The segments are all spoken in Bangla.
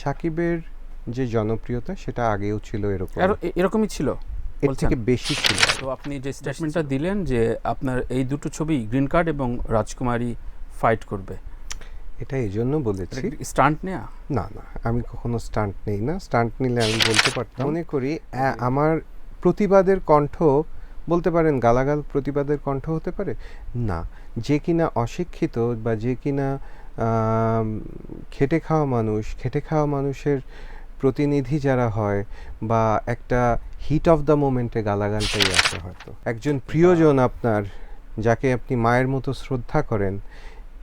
সাকিবের যে জনপ্রিয়তা সেটা আগেও ছিল এরকমই ছিল, এর থেকে বেশি ছিল। তো আপনি যে স্টেটমেন্টটা দিলেন যে আপনার এই দুটো ছবি গ্রিন কার্ড এবং রাজকুমারী ফাইট করবে, এটা এই জন্য বলেছি, স্টান্ট নেয়া না না, আমি কখনো স্টান্ট নেই না। স্টান্ট নিলে আমি বলতে পারতাম। মনে করি আমার প্রতিবাদের কণ্ঠ বলতে পারেন, গালাগাল প্রতিবাদের কণ্ঠ হতে পারে না। যে কিনা অশিক্ষিত বা যে কিনা খেটে খাওয়া মানুষের প্রতিনিধি যারা হয়, বা একটা হিট অফ দ্য মোমেন্টে গালাগালটাই আছে হয়তো। একজন প্রিয়জন আপনার, যাকে আপনি মায়ের মতো শ্রদ্ধা করেন,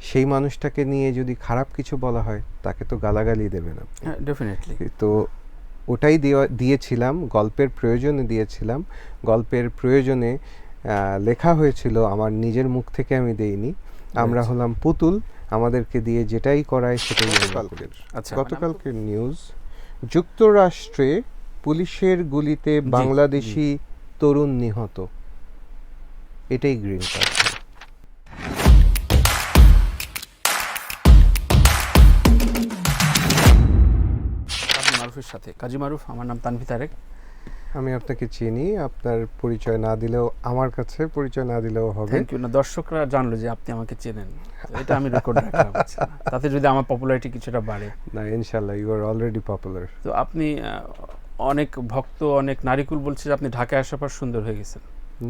সেই মানুষটাকে নিয়ে যদি খারাপ কিছু বলা হয়, তাকে তো গালাগালি দেবেন আপনি। ডেফিনেটলি। তো ওটাই দিয়েছিলাম, গল্পের প্রয়োজনে দিয়েছিলাম। গল্পের প্রয়োজনে লেখা হয়েছিল, আমার নিজের মুখ থেকে আমি দেইনি। আমরা হলাম পুতুল, আমাদেরকে দিয়ে যেটাই করায় সেটাই। গতকালকের নিউজ, যুক্তরাষ্ট্রে পুলিশের গুলিতে বাংলাদেশি তরুণ নিহত। এটাই গ্রিন কার্ড। সাথে কাজী মারুফ, আমার নাম তানভীর তারেক। আমি আপনাকে চিনি, আপনার পরিচয় না দিলেও, আমার কাছে পরিচয় না দিলেও হবে। Thank you. না, দর্শকরা জানলো যে আপনি আমাকে চেনেন, এটা আমি রেকর্ড রাখলাম। তাতে যদি আমার পপুলারিটি কিছুটা বাড়ে। না, ইনশাআল্লাহ, ইউ আর অলরেডি পপুলার। তো আপনি অনেক ভক্ত, অনেক নারীকুল বলছে যে আপনি ঢাকায় আসার পর সুন্দর হয়ে গেছেন।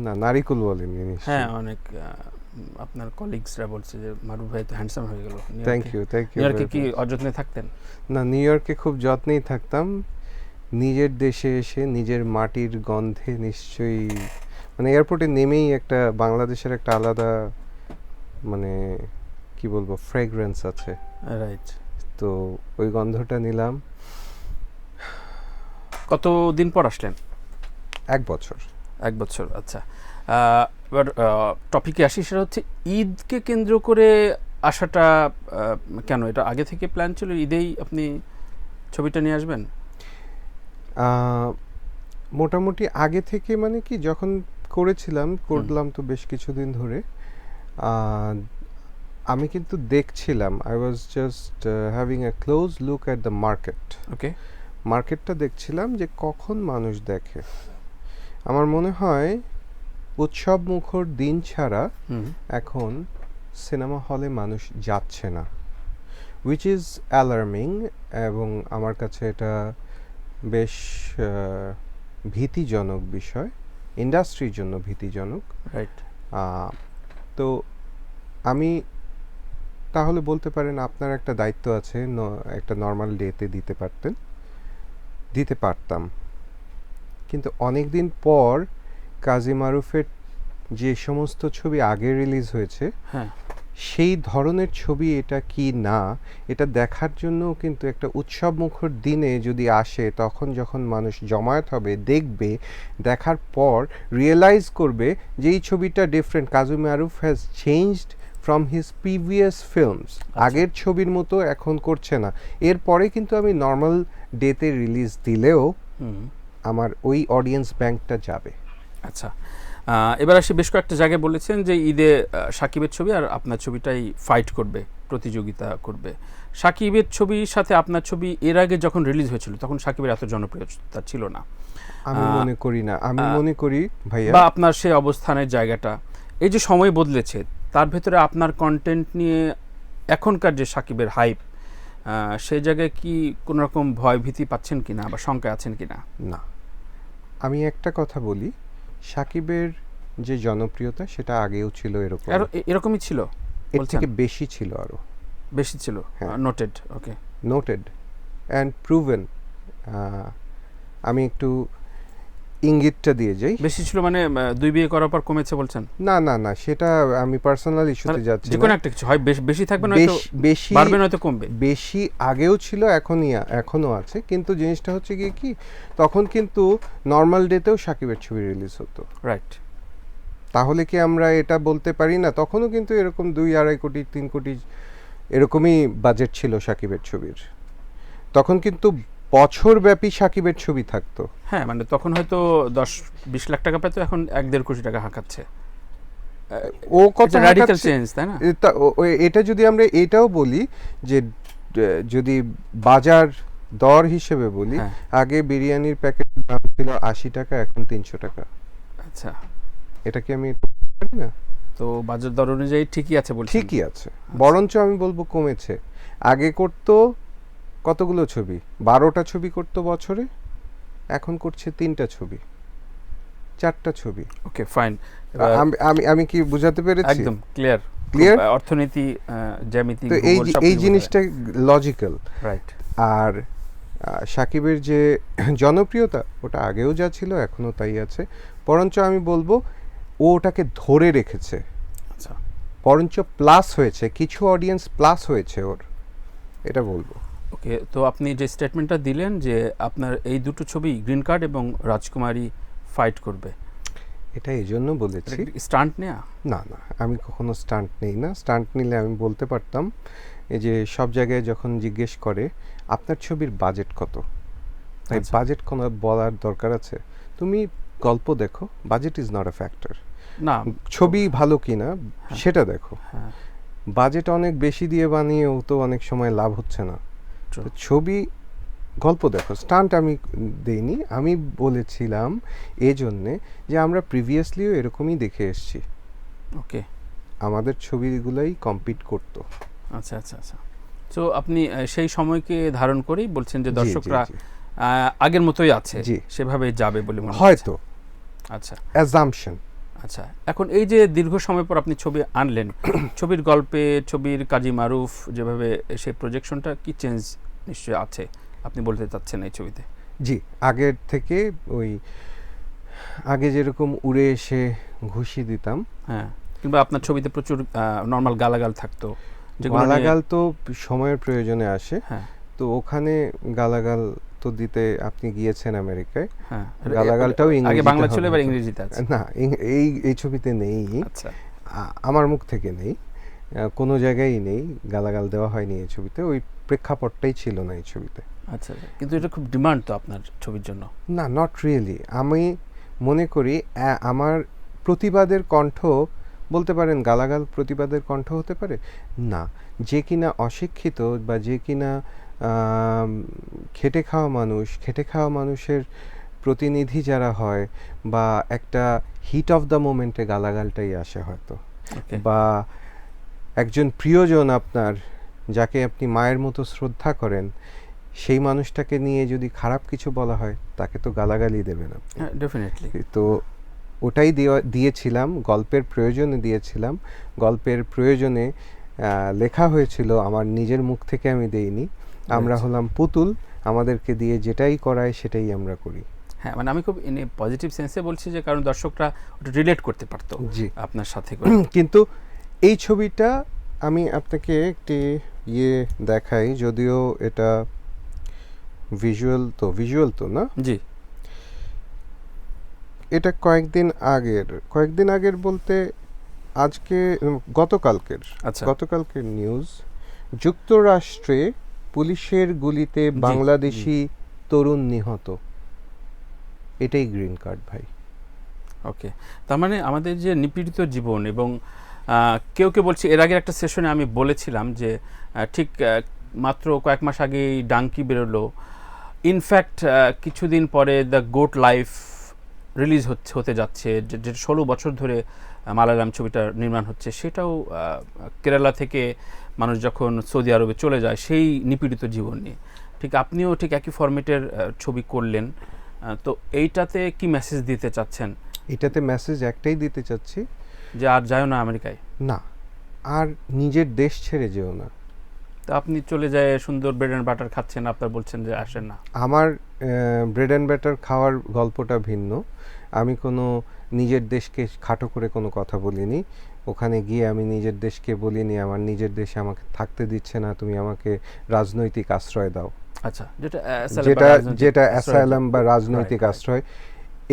না, নারীকুল বলেনি। হ্যাঁ, অনেক আপনার কলিগসরা বলছে যে মারুফ ভাই তো হ্যান্ডসাম হয়ে গেল। Thank you. নিউ ইয়র্কে কি অযত্নে থাকতেন? না, নিউ ইয়র্কে খুব যত্নেই থাকতাম। নিজের দেশে এসে নিজের মাটির গন্ধে নিশ্চয়ই, মানে এয়ারপোর্টে নেমেই একটা বাংলাদেশের একটা আলাদা, মানে কি বলবো, ফ্রেগ্রেন্স আছে। রাইট। তো ওই গন্ধটা নিলাম। কতদিন পর আসলেন? 1 বছর। 1 বছর, আচ্ছা। এবার টপিকে আসি, সেটা হচ্ছে ঈদকে কেন্দ্র করে আসাটা কেন? এটা আগে থেকে প্ল্যান ছিল ঈদেই আপনি ছবিটা নিয়ে আসবেন? মোটামুটি আগে থেকে, মানে কি, যখন করলাম তো বেশ কিছুদিন ধরে আমি কিন্তু দেখছিলাম, I was just having a close look at the market. Okay, মার্কেটটা দেখছিলাম যে কখন মানুষ দেখে। আমার মনে হয় উৎসব মুখর দিন ছাড়া এখন সিনেমা হলে মানুষ যাচ্ছে না, উইচ ইজ অ্যালার্মিং। এবং আমার কাছে এটা বেশ ভীতিজনক বিষয়, ইন্ডাস্ট্রির জন্য ভীতিজনক। রাইট। তো আমি তাহলে বলতে পারেন আপনার একটা দায়িত্ব আছে, একটা নর্মাল ডেতে দিতে পারতাম। কিন্তু অনেক দিন পর কাজী মারুফের যে সমস্ত ছবি আগে রিলিজ হয়েছে, সেই ধরনের ছবি এটা কি না, এটা দেখার জন্য কিন্তু একটা উৎসব মুখর দিনে যদি আসে, তখন যখন মানুষ জমায়েত হবে, দেখবে, দেখার পর রিয়েলাইজ করবে যে এই ছবিটা different. Kazi Maruf has changed from his previous films. আগের ছবির মতো এখন করছে না। এরপরে কিন্তু আমি নর্মাল ডেতে রিলিজ দিলেও আমার ওই অডিয়েন্স ব্যাংকটা যাবে। আচ্ছা, এবার আসি, বেশ কয়েকটা জায়গায় বলেছেন যে ঈদে সাকিবের ছবি আর আপনার ছবিটাই ফাইট করবে, প্রতিযোগিতা করবে। সাকিবের ছবির সাথে আপনার ছবি এর আগে যখন রিলিজ হয়েছিল তখন সাকিবের এত জনপ্রিয়তা ছিল না, আমি মনে করি না। আমি মনে করি ভাইয়া, বা আপনার সেই অবস্থানের জায়গাটা, এই যে সময় বদলেছে, তার ভেতরে আপনার কন্টেন্ট নিয়ে এখনকার যে সাকিবের হাইপ, সেই জায়গায় কি কোনো রকম ভয় ভীতি পাচ্ছেন কিনা বা শঙ্কায় আছেন কিনা? না, আমি একটা কথা বলি, সাকিবের যে জনপ্রিয়তা সেটা আগেও ছিল, এরকমই ছিল, এর থেকে বেশি ছিল, আরো বেশি ছিল। Noted. Okay, noted and proven. আমি একটু ইঙ্গিতটা দিয়ে যাই। বেশি ছিল মানে 2 বিয়ে করার পর কমেছে বলছেন? না না না, সেটা আমি পার্সোনাল ইস্যুতে যাচ্ছি না। যে কোনো একটা কিছু হয়, বেশি থাকবে না, বেশি বাড়বে নয়তো কমবে। বেশি আগেও ছিল, এখনো আছে, কিন্তু জিনিসটা হচ্ছে কি, তখন কিন্তু নর্মাল ডেতেও সাকিবের ছবি রিলিজ হতো। রাইট। তাহলে কি আমরা এটা বলতে পারি না? তখনও কিন্তু এরকম 2-2.5 কোটি 3 কোটি এরকমই বাজেট ছিল সাকিবের ছবির। তখন কিন্তু বছরব্যাপী সাকিবের ছবি থাকতো। হ্যাঁ, মানে তখন হয়তো 10-20 লাখ টাকা পেতো, এখন 1-1.5 কোটি টাকা হাঁকাচ্ছে। ও কত রাডিক্যাল চেঞ্জ, তাই না? এটা যদি আমরা এটাও বলি যে যদি বাজার দর হিসেবে বলি, হ্যাঁ। আগে বিরিয়ানির প্যাকেটের দাম ছিল 80 টাকা, এখন 300 টাকা। আচ্ছা, এটা কি আমি একটু বলতে পারি না? তো বাজার দর অনুযায়ী ঠিকই আছে বলছেন। ঠিকই আছে, বরঞ্চ আমি বলবো কমেছে। আগে করতো কতগুলো ছবি, 12টা ছবি করতো বছরে, এখন করছে 3টা ছবি, 4টা ছবি। ওকে, ফাইন। আমি আমি আমি কি বুঝাতে পেরেছি? একদম ক্লিয়ার। Clear? অর্থনীতি, জ্যামিতি, তো এই জিনিসটা লজিক্যাল। রাইট। আর সাকিবের যে জনপ্রিয়তা, ওটা আগেও যা ছিল এখনো তাই আছে, বরঞ্চ আমি বলবো ও ওটাকে ধরে রেখেছে, আচ্ছা, বরঞ্চ প্লাস হয়েছে, কিছু অডিয়েন্স প্লাস হয়েছে ওর, এটা বলবো। ওকে। তো আপনি যে স্টেটমেন্টটা দিলেন যে আপনার এই দুটো ছবি গ্রিন কার্ড এবং রাজকুমারী ফাইট করবে, এটা এই জন্য বলেছি, স্টান্ট নেয়া? না না, আমি কখনো স্টান্ট নেই না। স্টান্ট নিলে আমি বলতে পারতাম, এই যে সব জায়গায় যখন জিজ্ঞেস করে আপনার ছবির বাজেট কত, তাই আচ্ছা। বাজেট কোনো বলার দরকার আছে? তুমি গল্প দেখো, budget is not a factor. না, ছবি ভালো কিনা সেটা দেখো। হ্যাঁ, বাজেট অনেক বেশি দিয়ে বানিয়েও তো অনেক সময় লাভ হচ্ছে না। true. তো ছবি, গল্প দেখো। স্টান্ট আমি দেইনি, আমি বলেছিলাম এই জন্যে যে আমরা প্রিভিয়াসলিও এরকমই দেখে এসেছি, ওকে। আমাদের ছবিগুলোই কম্পিট করতো। আচ্ছা আচ্ছা আচ্ছা। তো আপনি সেই সময়কে ধারণ করেই বলছেন যে জি, জি, দর্শকরা জি। আগের মতোই আছে, জি। সেভাবে যাবে বলে মনে হচ্ছে। হয়তো আচ্ছা অ্যাজাম্পশন। আচ্ছা। এখন এই যে দীর্ঘ সময় পর আপনি ছবি আনলেন, ছবির গল্পে, ছবির কাজী মারুফ যেভাবে সেই প্রজেকশনটা কি চেঞ্জ নিশ্চয়ই আছে আপনি বলতে চাচ্ছেন এই ছবিতে? জি, আগের থেকে ওই আগে যেরকম উড়ে এসে ঘুষি দিতাম, হ্যাঁ, কিংবা আপনার ছবিতে প্রচুর নর্মাল গালাগাল থাকতো, যেগুলো নিয়ে- গালাগাল তো সময়ের প্রয়োজনে আসে। হ্যাঁ তো ওখানে গালাগাল তো দিতে, আপনি গিয়েছেন আমেরিকায়, হ্যাঁ, গালাগালটাও আগে ইংরেজিতে বাংলা ছিল, হবে এবার হয়তো। ইংরেজিতে আছে। না, এই ছবিতে নেই, আচ্ছা আমার মুখ থেকে নেই, কোনো জায়গায় নেই, গালাগাল দেওয়া হয়নি এই ছবিতে, ওই প্রেক্ষাপটটাই ছিল না এই ছবিতে। আচ্ছা, কিন্তু এটা খুব ডিমান্ড তো আপনার ছবির জন্য। না, নট রিয়েলি। আমি মনে করি আমার প্রতিবাদের কণ্ঠ, বলতে পারেন গালাগাল প্রতিবাদের কণ্ঠ হতে পারে না, যে কিনা অশিক্ষিত বা যে কিনা খেটে খাওয়া মানুষের প্রতিনিধি যারা হয়, বা একটা হিট অফ দ্য মোমেন্টে গালাগালটাই আসে হয়তো, ওকে, বা একজন প্রিয়জন আপনার, যাকে আপনি মায়ের মতো শ্রদ্ধা করেন, সেই মানুষটাকে নিয়ে যদি খারাপ কিছু বলা হয়, তাকে তো গালাগালি দেবেন আপনি। হ্যাঁ ডেফিনেটলি। তো ওটাই দিয়েছিলাম, গল্পের প্রয়োজনে দিয়েছিলাম, গল্পের প্রয়োজনে লেখা হয়েছিল, আমার নিজের মুখ থেকে আমি দেইনি। আমরা হলাম পুতুল, আমাদেরকে দিয়ে যেটাই করায় সেটাই আমরা করি। হ্যাঁ, মানে আমি খুব পজিটিভ সেন্সে বলছি, যে কারণ দর্শকরা ওটা রিলেট করতে পারতো জি। আপনার সাথে করে। কিন্তু এই ছবিটা আমি আপনাকে একটি দেখাই, যদিও এটা ভিজুয়াল তো না, জি, এটা কয়েকদিন আগের বলতে আজকে, আচ্ছা। গতকালকের নিউজ। যুক্তরাষ্ট্রে পুলিশের গুলিতে বাংলাদেশি তরুণ নিহত। এটাই গ্রিন কার্ড ভাই। ওকে, তার মানে আমাদের যে নিপীড়িত জীবন, এবং কেউ বলছি, এর আগের একটা সেশনে আমি বলেছিলাম যে ঠিক মাত্র কয়েক মাস আগেই ডাঙ্কি বেরোলো, ইনফ্যাক্ট কিছুদিন পরে দ্য গোট লাইফ রিলিজ হতে যাচ্ছে, যে 16 বছর ধরে মালায়ালাম ছবিটা নির্মাণ হচ্ছে, সেটাও কেরালা থেকে মানুষ যখন সৌদি আরবে চলে যায় সেই নিপীড়িত জীবন নিয়ে। ঠিক আপনিও ঠিক একই ফরম্যাটের ছবি করলেন, তো এইটাতে কি মেসেজ দিতে চাচ্ছেন? এটাতে মেসেজ একটাই দিতে চাচ্ছি, যে আর যাও না আমেরিকায়, না, আর নিজের দেশ ছেড়ে যেও না। তো আপনি চলে যায় সুন্দর ব্রেড অ্যান্ড বাটার খাচ্ছেন, আপনার বলছেন যে আসেন না। আমার ব্রেড অ্যান্ড বাটার খাওয়ার গল্পটা ভিন্ন। আমি কোনো নিজের দেশকে খাটো করে কোনো কথা বলিনি। ওখানে গিয়ে আমি নিজের দেশকে বলিনি আমার নিজের দেশে আমাকে থাকতে দিচ্ছে না, তুমি আমাকে রাজনৈতিক আশ্রয় দাও। আচ্ছা, যেটা অ্যাসাইলাম বা রাজনৈতিক আশ্রয়,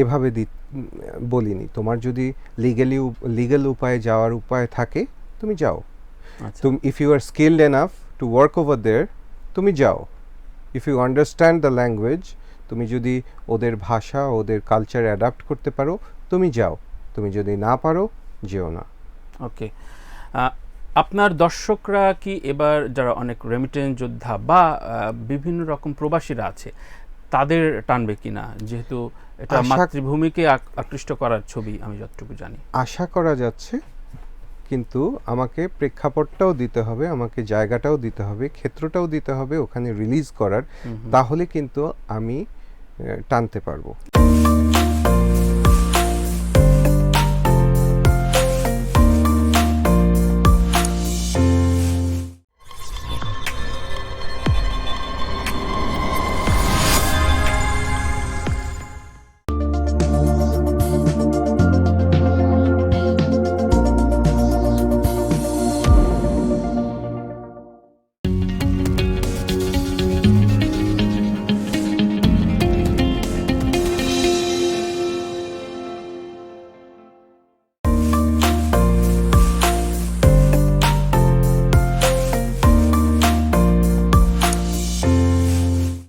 এভাবে বলিনি। তোমার যদি লিগ্যাল উপায়ে যাওয়ার উপায় থাকে, তুমি যাও। তুমি if you are skilled enough to work over there, তুমি যাও। If you understand the language, তুমি যদি ওদের ভাষা, ওদের কালচার অ্যাডাপ্ট করতে পারো, তুমি যাও। তুমি যদি না পারো, যেও না। ওকে, আপনার দর্শকরা কি এবার যারা অনেক রেমিটেন্স যোদ্ধা বা বিভিন্ন রকম প্রবাসীরা আছে তাদের টানবে কিনা, যেহেতু এটা মাতৃভূমিকে আকৃষ্ট করার ছবি আমি যতটুকু জানি? আশা করা যাচ্ছে, কিন্তু আমাকে প্রেক্ষাপটটাও দিতে হবে, আমাকে জায়গাটাও দিতে হবে, ক্ষেত্রটাও দিতে হবে ওখানে রিলিজ করার, তাহলে কিন্তু আমি টানতে পারবো।